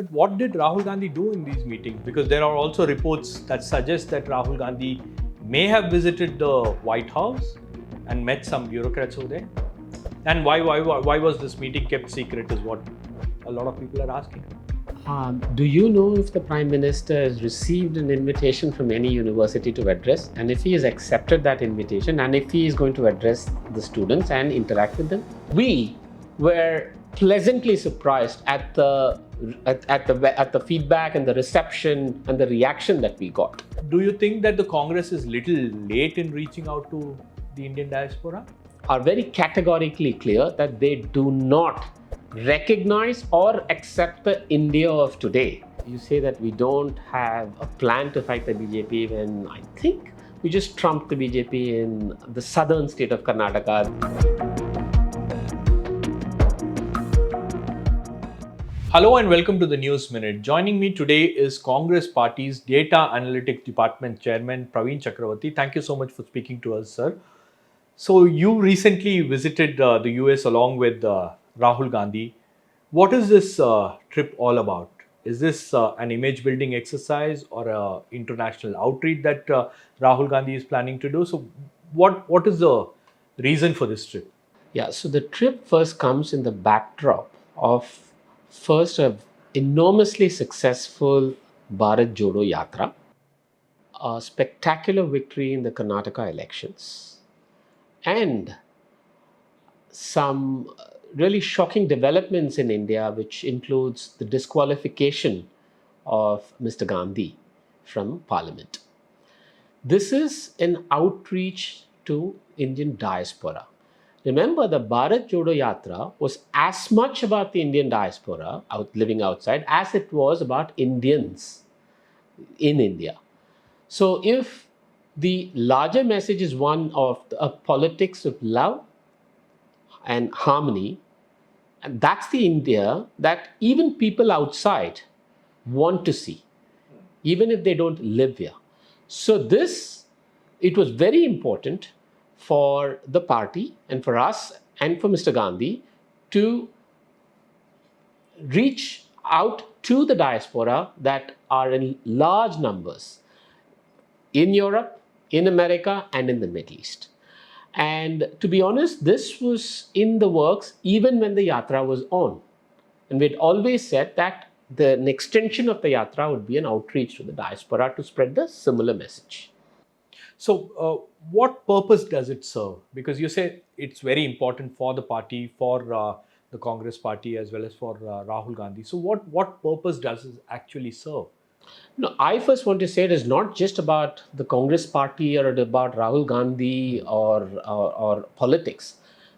Ahmed, what did Rahul Gandhi do in these meetings? Because there are also reports that suggest that Rahul Gandhi may have visited the White House and met some bureaucrats over there. And why was this meeting kept secret is what a lot of people are asking. Do you know if the Prime Minister has received an invitation from any university to address, and if he has accepted that invitation, and if he is going to address the students and interact with them? We were pleasantly surprised at the feedback and the reception and the reaction that we got. Do you think that the Congress is little late in reaching out to the Indian diaspora? Are very categorically clear that they do not recognize or accept the India of today. You say that we don't have a plan to fight the BJP when I think we just trumped the BJP in the southern state of Karnataka. Hello and welcome to the News Minute. Joining me today is Congress Party's Data Analytics Department Chairman Praveen Chakaravathy. Thank you so much for speaking to us, sir. So you recently visited the US along with Rahul Gandhi. What is this trip all about? Is this an image building exercise or an international outreach that Rahul Gandhi is planning to do? So what is the reason for this trip? Yeah, so the trip first comes in the backdrop of first an enormously successful Bharat Jodo Yatra, a spectacular victory in the Karnataka elections, and some really shocking developments in India, which includes the disqualification of Mr. Gandhi from Parliament. This is an outreach to Indian diaspora. Remember, the Bharat Jodo Yatra was as much about the Indian diaspora living outside as it was about Indians in India. So if the larger message is one of a politics of love and harmony, and that's the India that even people outside want to see, even if they don't live here. So it was very important for the party and for us and for Mr. Gandhi to reach out to the diaspora that are in large numbers in Europe, in America, and in the Middle East. And to be honest, this was in the works even when the Yatra was on. And we'd always said that an extension of the Yatra would be an outreach to the diaspora to spread the similar message. So what purpose does it serve? Because you say it's very important for the party, for the Congress party, as well as for Rahul Gandhi. So what purpose does it actually serve? No, I first want to say it is not just about the Congress party or about Rahul Gandhi or politics.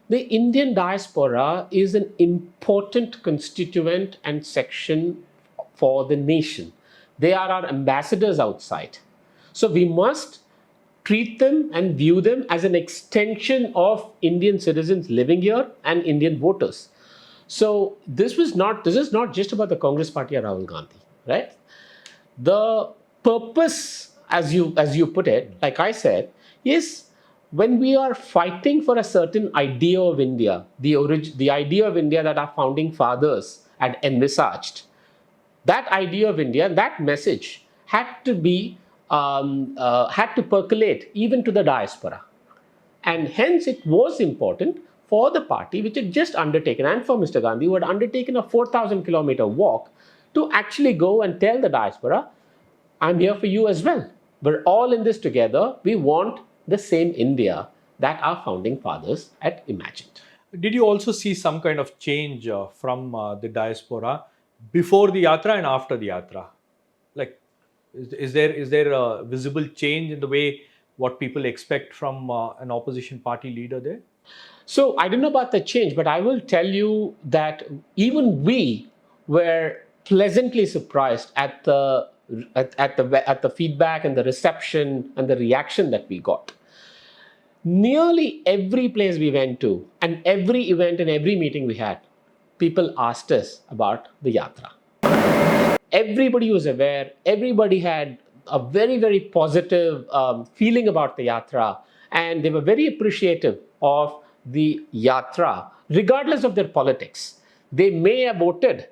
The Indian diaspora is an important constituent and section for the nation. They are our ambassadors outside. So we must treat them and view them as an extension of Indian citizens living here and Indian voters. So this is not just about the Congress party or Rahul Gandhi, right? The purpose, as you put it, like I said, is when we are fighting for a certain idea of India, the idea of India that our founding fathers had envisaged, that idea of India, that message had to percolate even to the diaspora. And hence it was important for the party, which had just undertaken, and for Mr. Gandhi, who had undertaken a 4,000-kilometer walk, to actually go and tell the diaspora, I'm here for you as well. We're all in this together. We want the same India that our founding fathers had imagined. Did you also see some kind of change from the diaspora before the Yatra and after the Yatra? Like, is there a visible change in the way what people expect from an opposition party leader there? So I don't know about the change, but I will tell you that even we were pleasantly surprised at the feedback and the reception and the reaction that we got. Nearly every place we went to and every event and every meeting we had, people asked us about the Yatra. Everybody was aware, everybody had a very, very positive feeling about the Yatra, and they were very appreciative of the Yatra, regardless of their politics. They may have voted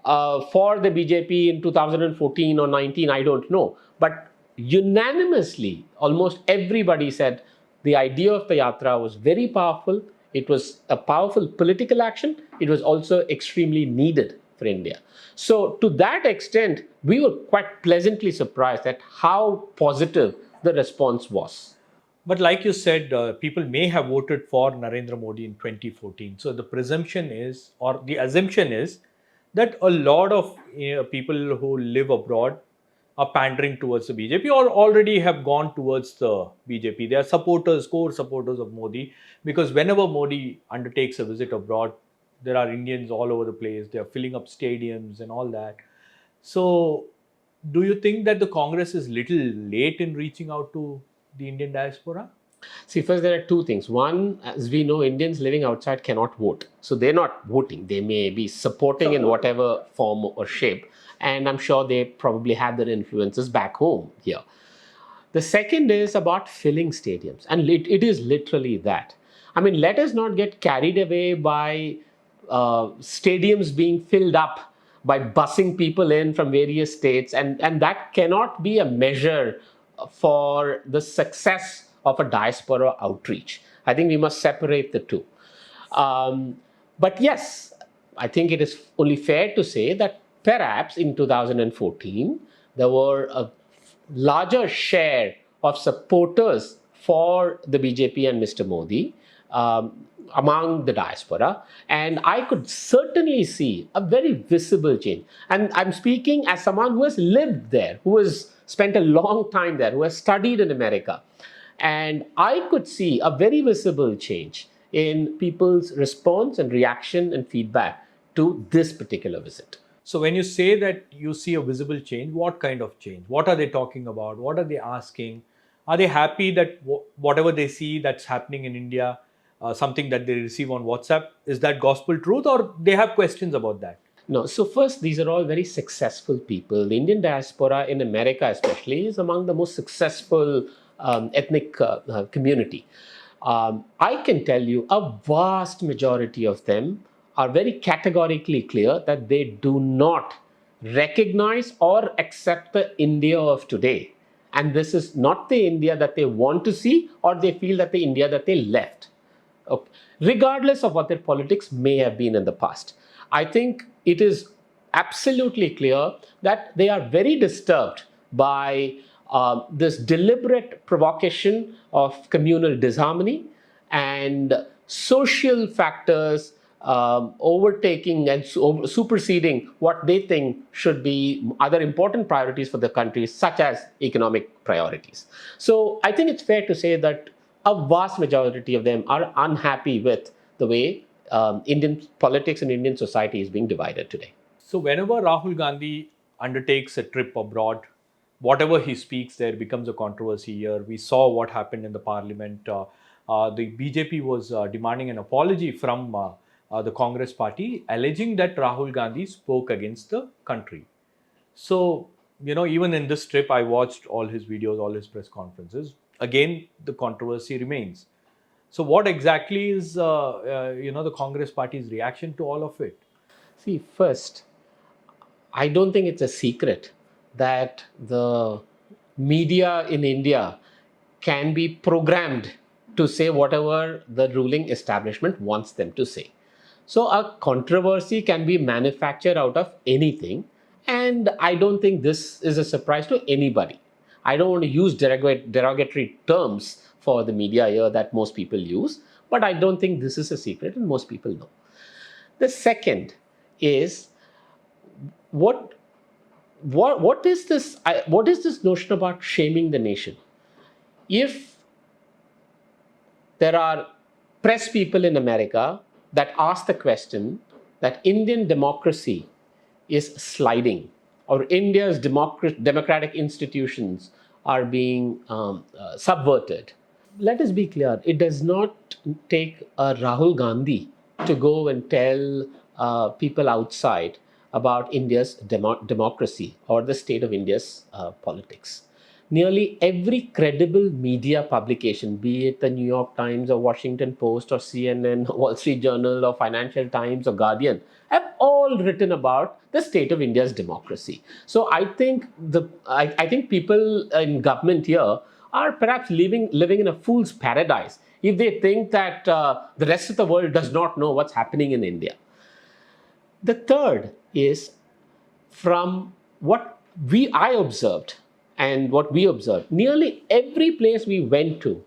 for the BJP in 2014 or 19, I don't know. But unanimously, almost everybody said the idea of the Yatra was very powerful. It was a powerful political action. It was also extremely needed for India. So, to that extent, we were quite pleasantly surprised at how positive the response was. But like you said, people may have voted for Narendra Modi in 2014. So the presumption is, or the assumption is, that a lot of people who live abroad are pandering towards the BJP or already have gone towards the BJP. They are supporters, core supporters of Modi, because whenever Modi undertakes a visit abroad, there are Indians all over the place. They are filling up stadiums and all that. So, do you think that the Congress is little late in reaching out to the Indian diaspora? See, first, there are two things. One, as we know, Indians living outside cannot vote. So they're not voting. They may be supporting in whatever form or shape. And I'm sure they probably have their influences back home here. The second is about filling stadiums. And it is literally that. I mean, let us not get carried away by stadiums being filled up by busing people in from various states. And that cannot be a measure for the success of a diaspora outreach. I think we must separate the two. But yes, I think it is only fair to say that perhaps in 2014, there were a larger share of supporters for the BJP and Mr. Modi among the diaspora. And I could certainly see a very visible change. And I'm speaking as someone who has lived there, who has spent a long time there, who has studied in America. And I could see a very visible change in people's response and reaction and feedback to this particular visit. So, when you say that you see a visible change, what kind of change? What are they talking about? What are they asking? Are they happy that whatever they see that's happening in India, something that they receive on WhatsApp, is that gospel truth, or they have questions about that? No, so first, these are all very successful people. The Indian diaspora in America, especially, is among the most successful ethnic community. I can tell you a vast majority of them are very categorically clear that they do not recognize or accept the India of today. And this is not the India that they want to see, or they feel that the India that they left. Okay. Regardless of what their politics may have been in the past. I think it is absolutely clear that they are very disturbed by this deliberate provocation of communal disharmony and social factors overtaking and superseding what they think should be other important priorities for the country, such as economic priorities. So I think it's fair to say that a vast majority of them are unhappy with the way Indian politics and Indian society is being divided today. So, whenever Rahul Gandhi undertakes a trip abroad, whatever he speaks there becomes a controversy here. We saw what happened in the parliament. The BJP was demanding an apology from the Congress party, alleging that Rahul Gandhi spoke against the country. So, even in this trip, I watched all his videos, all his press conferences. Again, the controversy remains. So, what exactly is the Congress party's reaction to all of it? See, first, I don't think it's a secret that the media in India can be programmed to say whatever the ruling establishment wants them to say. So a controversy can be manufactured out of anything, and I don't think this is a surprise to anybody. I don't want to use derogatory terms for the media here that most people use, but I don't think this is a secret and most people know. The second is what is this notion about shaming the nation? If there are press people in America that ask the question that Indian democracy is sliding, or India's democratic institutions are being subverted, let us be clear, it does not take a Rahul Gandhi to go and tell people outside about India's democracy or the state of India's politics. Nearly every credible media publication, be it the New York Times or Washington Post or CNN, Wall Street Journal or Financial Times or Guardian, have all written about the state of India's democracy. So I think I think people in government here are perhaps living in a fool's paradise if they think that the rest of the world does not know what's happening in India. The third is from what I observed and what we observed. Nearly every place we went to,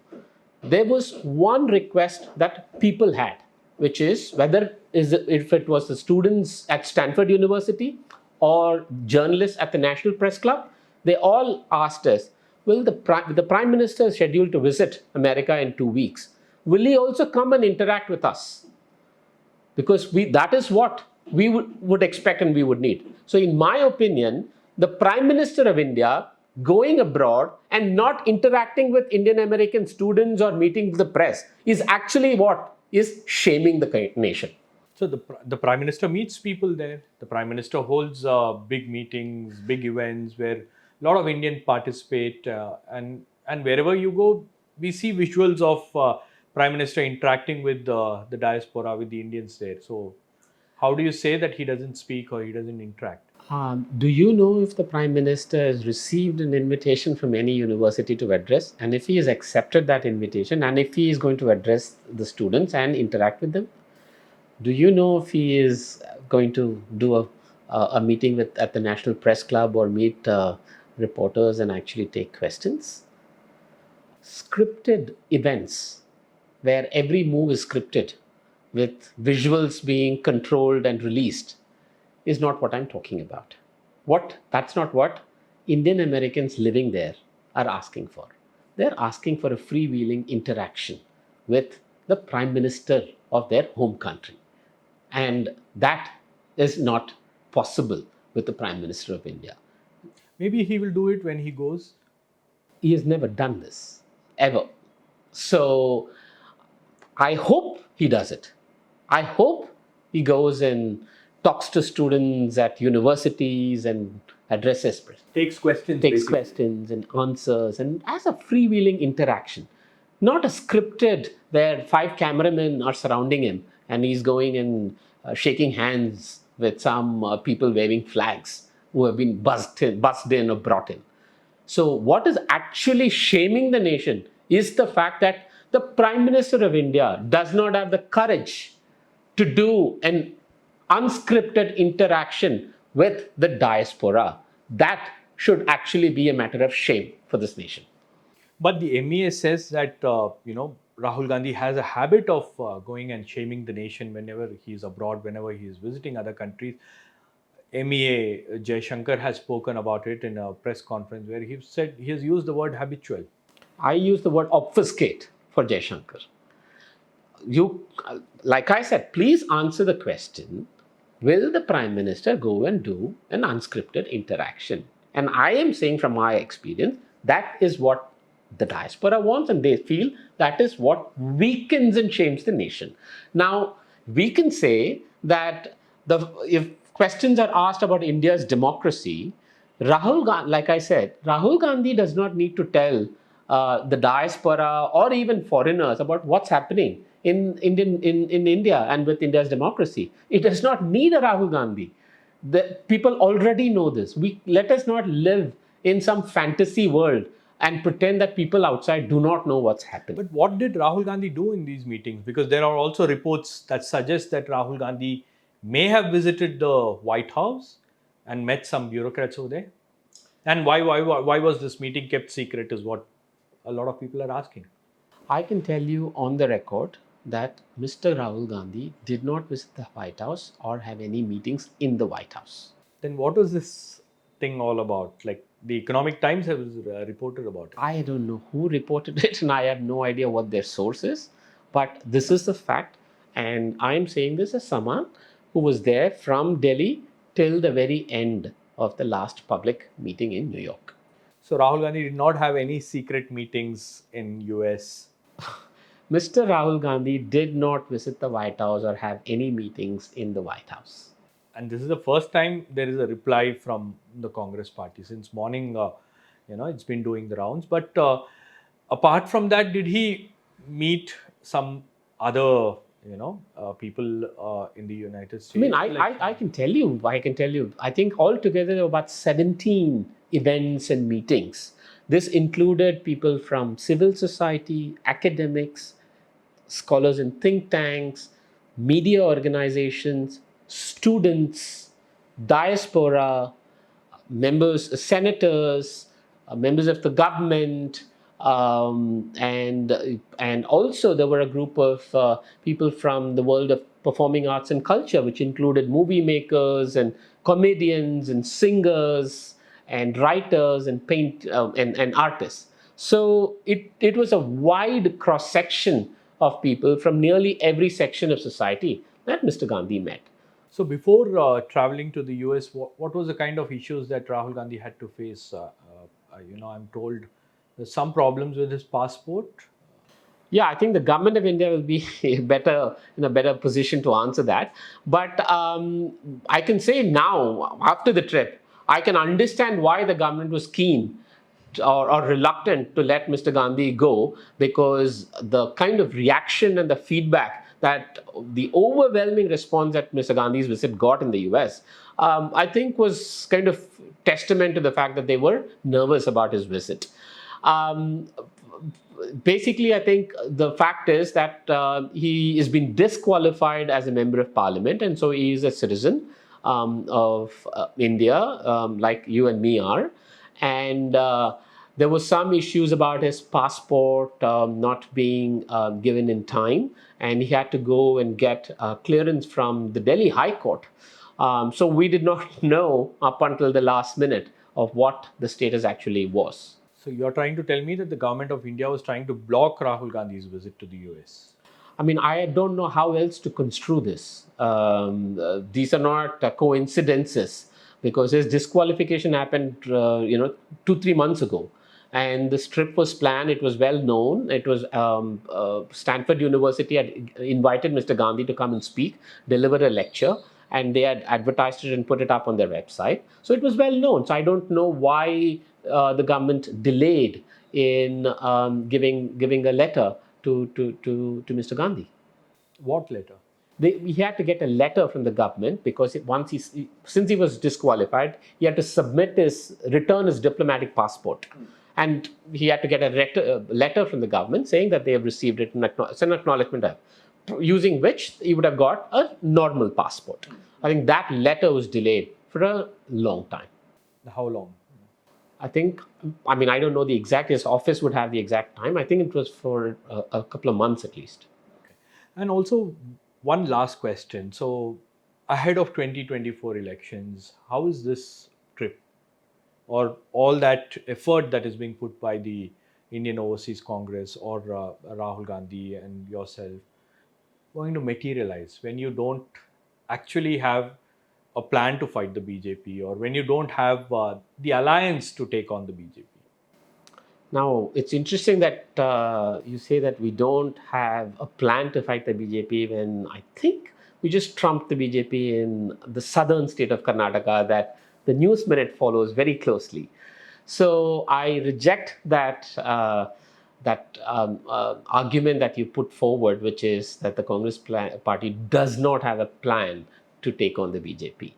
there was one request that people had, which is if it was the students at Stanford University or journalists at the National Press Club, they all asked us, "Will the Prime Minister is scheduled to visit America in 2 weeks? Will he also come and interact with us?" Because that is what we would expect and we would need. So in my opinion, the Prime Minister of India going abroad and not interacting with Indian American students or meeting the press is actually what is shaming the nation. So the Prime Minister meets people there. The Prime Minister holds big meetings, big events where a lot of Indians participate, and wherever you go, we see visuals of Prime Minister interacting with the diaspora, with the Indians there. So how do you say that he doesn't speak or he doesn't interact? Do you know if the Prime Minister has received an invitation from any university to address, and if he has accepted that invitation, and if he is going to address the students and interact with them? Do you know if he is going to do a meeting at the National Press Club or meet reporters and actually take questions? Scripted events where every move is scripted with visuals being controlled and released is not what I'm talking about. That's not what Indian Americans living there are asking for. They're asking for a freewheeling interaction with the Prime Minister of their home country. And that is not possible with the Prime Minister of India. Maybe he will do it when he goes. He has never done this, ever. So I hope he does it. I hope he goes and talks to students at universities and addresses, Takes questions. questions and answers, and has a freewheeling interaction. Not a scripted where 5 cameramen are surrounding him and he's going and shaking hands with some people waving flags who have been buzzed in or brought in. So what is actually shaming the nation is the fact that the Prime Minister of India does not have the courage to do an unscripted interaction with the diaspora. That should actually be a matter of shame for this nation. But the MEA says that Rahul Gandhi has a habit of going and shaming the nation whenever he is abroad, whenever he is visiting other countries. MEA Shankar has spoken about it in a press conference where he said he has used the word habitual. I use the word obfuscate for Shankar. Like I said, please answer the question, will the Prime Minister go and do an unscripted interaction? And I am saying from my experience, that is what the diaspora wants, and they feel that is what weakens and shames the nation. Now, we can say that if questions are asked about India's democracy, like I said, Rahul Gandhi does not need to tell the diaspora or even foreigners about what's happening in India and with India's democracy. It does not need a Rahul Gandhi. The people already know this. Let us not live in some fantasy world and pretend that people outside do not know what's happening. But what did Rahul Gandhi do in these meetings? Because there are also reports that suggest that Rahul Gandhi may have visited the White House and met some bureaucrats over there. And why was this meeting kept secret is what a lot of people are asking. I can tell you on the record that Mr. Rahul Gandhi did not visit the White House or have any meetings in the White House. Then what was this thing all about? Like the Economic Times has reported about it. I don't know who reported it and I have no idea what their source is, but this is the fact, and I am saying this as someone who was there from Delhi till the very end of the last public meeting in New York. So Rahul Gandhi did not have any secret meetings in US. Mr. Rahul Gandhi did not visit the White House or have any meetings in the White House. And this is the first time there is a reply from the Congress party. Since morning, it's been doing the rounds. But apart from that, did he meet some other, people in the United States? I mean, I can tell you. I think altogether there were about 17 events and meetings. This included people from civil society, academics, scholars in think tanks, media organizations, students, diaspora, members, senators, members of the government, and also there were a group of people from the world of performing arts and culture, which included movie makers and comedians and singers and writers and and artists. So it was a wide cross section of people from nearly every section of society that Mr. Gandhi met. So before traveling to the US, what was the kind of issues that Rahul Gandhi had to face? I'm told there's some problems with his passport. Yeah, I think the government of India will be in a better position to answer that. But I can say now, after the trip, I can understand why the government was keen or reluctant to let Mr. Gandhi go, because the kind of reaction and the feedback that the overwhelming response that Mr. Gandhi's visit got in the US, I think was kind of testament to the fact that they were nervous about his visit. Um, Basically, I think the fact is that he has been disqualified as a member of parliament, and so he is a citizen of India, like you and me are. And there were some issues about his passport not being given in time, and he had to go and get clearance from the Delhi High Court. So we did not know up until the last minute of what the status actually was. So you're trying to tell me that the government of India was trying to block Rahul Gandhi's visit to the US? I mean, I don't know how else to construe this. These are not coincidences, because his disqualification happened, 2-3 months ago, and this trip was planned. It was well known. It was Stanford University had invited Mr. Gandhi to come and speak, deliver a lecture, and they had advertised it and put it up on their website. So it was well known. So I don't know why the government delayed in giving a letter to Mr. Gandhi. What letter? He had to get a letter from the government, because since he was disqualified, he had to return his diplomatic passport. And he had to get a letter from the government saying that they have received it, it's an acknowledgement of, using which he would have got a normal passport. I think that letter was delayed for a long time. How long? I don't know the exact, his office would have the exact time. I think it was for a couple of months at least. Okay. And also, one last question. So, ahead of 2024 elections, how is this trip, or all that effort that is being put by the Indian Overseas Congress or Rahul Gandhi and yourself, going to materialize when you don't actually have a plan to fight the BJP, or when you don't have the alliance to take on the BJP? Now, it's interesting that you say that we don't have a plan to fight the BJP, when I think we just trumped the BJP in the southern state of Karnataka that the News Minute follows very closely. So I reject that argument that you put forward, which is that the Congress party does not have a plan to take on the BJP.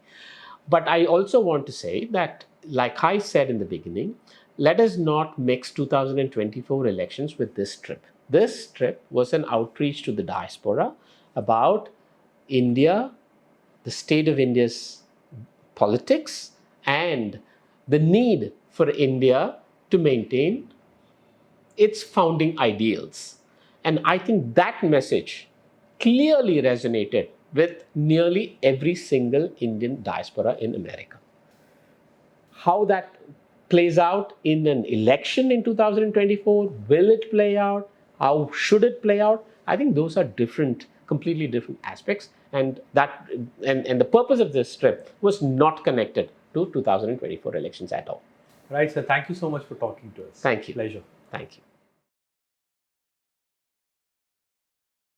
But I also want to say that, like I said in the beginning, let us not mix 2024 elections with this trip. This trip was an outreach to the diaspora about India, the state of India's politics, and the need for India to maintain its founding ideals. And I think that message clearly resonated with nearly every single Indian diaspora in America. How that plays out in an election in 2024, will it play out? How should it play out? I think those are completely different aspects, and the purpose of this trip was not connected to 2024 elections at all. Right, sir. Thank you so much for talking to us. Thank you. Pleasure. Thank you.